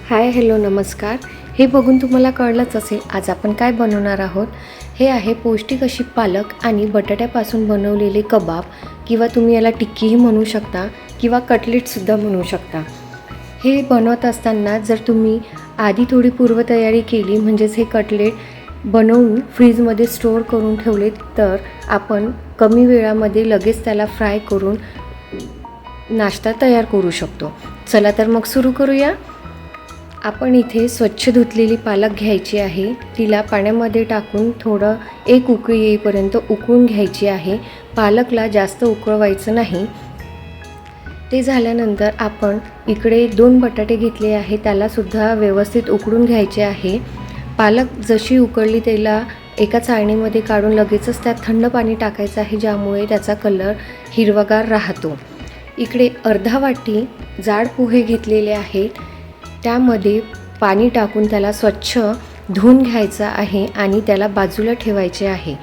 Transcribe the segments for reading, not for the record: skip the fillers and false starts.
Hi hello नमस्कार. हे बघून तुम्हाला कळलंच असेल आज आपण काय बनवणार आहोत. हे आहे पौष्टिक अशी पालक आणि बटाट्यापासून बनवलेले कबाब किंवा तुम्ही याला टिक्कीही म्हणू शकता किंवा कटलेटसुद्धा म्हणू शकता. हे बनवत असताना जर तुम्ही आधी थोडी पूर्वतयारी केली म्हणजेच हे कटलेट बनवून फ्रीजमध्ये स्टोअर करून ठेवले तर आपण कमी वेळामध्ये लगेच त्याला फ्राय करून नाश्ता तयार करू शकतो. चला तर मग सुरू करूया. आपण इथे स्वच्छ धुतलेली पालक घ्यायची आहे. तिला पाण्यामध्ये टाकून थोडं एक उकळी येईपर्यंत उकळून घ्यायची आहे. पालकला जास्त उकळवायचं नाही. ते झाल्यानंतर आपण इकडे 2 बटाटे घेतले आहे, त्यालासुद्धा व्यवस्थित उकळून घ्यायचे आहे. पालक जशी उकळली त्याला एका चाळणीमध्ये काढून लगेचच त्यात थंड पाणी टाकायचं आहे, ज्यामुळे त्याचा कलर हिरवागार राहतो. इकडे अर्धा वाटी जाड पोहे घेतलेले आहेत. त्यामध्ये पाणी टाकून त्याला स्वच्छ धुवून घ्यायचं आहे आणि त्याला बाजूला ठेवायचे आहे.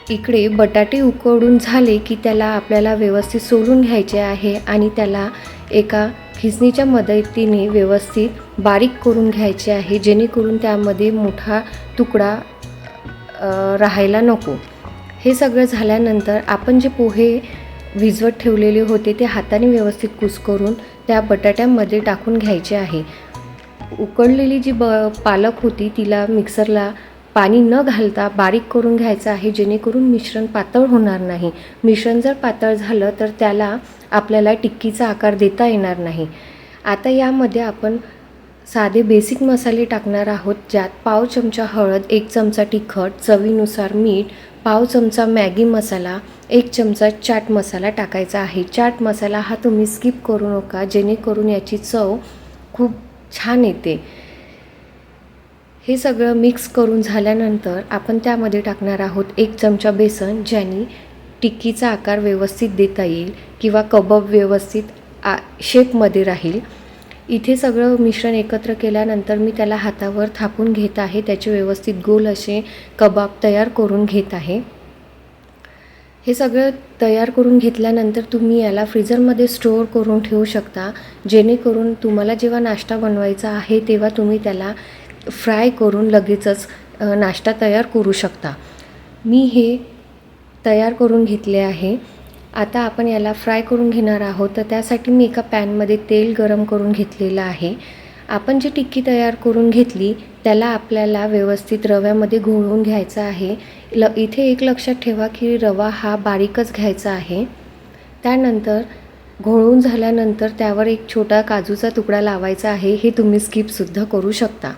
इकडे बटाटे उकळून झाले की त्याला आपल्याला व्यवस्थित सोलून घ्यायचे आहे आणि त्याला एका खिसणीच्या मदतीने व्यवस्थित बारीक करून घ्यायचे आहे, जेणेकरून त्यामध्ये मोठा तुकडा राहायला नको. हे सगळं झाल्यानंतर आपण जे पोहे भिजवत ठेवलेले होते ते हाताने व्यवस्थित कुस्करून त्या बटाट्यामध्ये टाकून घ्यायचे आहे. उकळलेली जी पालक होती तिला मिक्सरला पाणी न घालता बारीक करून घ्यायचं आहे, जेणेकरून मिश्रण पातळ होणार नाही. मिश्रण जर पातळ झालं तर त्याला आपल्याला टिक्कीचा आकार देता येणार नाही. आता यामध्ये आपण साधे बेसिक मसाले टाकणार आहोत, ज्यात पाव चमचा हळद, 1 चमचा तिखट, चवीनुसार मीठ, पाव चमचा मॅगी मसाला, 1 चमचा चाट मसाला टाकायचा आहे. चाट मसाला हा तुम्ही स्किप करू नका, जेणेकरून याची चव खूप छान येते. हे सगळं मिक्स करून झाल्यानंतर आपण त्यामध्ये टाकणार आहोत 1 चमचा बेसन, ज्याने टिक्कीचा आकार व्यवस्थित देता येईल किंवा कबाब व्यवस्थित शेपमध्ये राहील. इथे सगळं मिश्रण एकत्र केल्यानंतर मी त्याला हातावर थापून घेत आहे. त्याचे व्यवस्थित गोल असे कबाब तयार करून घेत आहे. हे सगळं तयार करून घेतल्यानंतर तुम्ही याला फ्रीझरमध्ये स्टोअर करून ठेवू शकता, जेणेकरून तुम्हाला जेव्हा नाश्ता बनवायचा आहे तेव्हा तुम्ही त्याला फ्राय करून लगेचच नाश्ता तयार करू शकता. मी हे तयार करून घेतले आहे. आता आपण याला फ्राय करून घेणार आहोत. तर त्यासाठी मी एका पॅनमध्ये तेल गरम करून घेतलेलं आहे. आपण जी टिक्की तयार करून घेतली त्याला आपल्याला व्यवस्थित रव्यामध्ये घोळवून घ्यायचा आहे. इथे एक लक्षात ठेवा की रवा हा बारीकच घ्यायचा आहे. त्यानंतर घोळवून झाल्यानंतर त्यावर एक छोटा काजूचा तुकडा लावायचा आहे. हे तुम्ही स्किपसुद्धा करू शकता.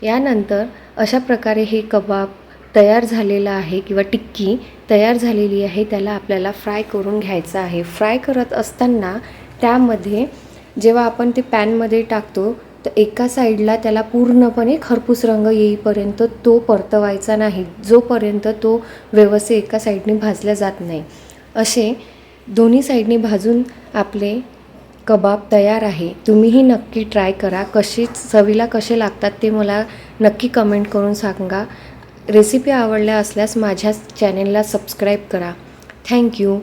यानंतर अशा प्रकारे हे कबाब तयार झालेला आहे किंवा टिक्की तयार झालेली आहे. त्याला आपल्याला फ्राय करून घ्यायचं आहे. फ्राय करत असताना त्यामध्ये जेव्हा आपण ते पॅनमध्ये टाकतो तर एका साईडला त्याला पूर्णपणे खरपूस रंग येईपर्यंत तो परतवायचा नाही, जोपर्यंत तो व्यवस्थित एका साईडने भाजला जात नाही. असे दोन्ही साईडने भाजून आपले कबाब तयार आहे. तुम्हीही नक्की ट्राय करा. चवीला कसे लागतात ते मला नक्की कमेंट करून सांगा. रेसिपी आवडल्या असल्यास माझ्या चॅनेलला सबस्क्राईब करा. थँक्यू.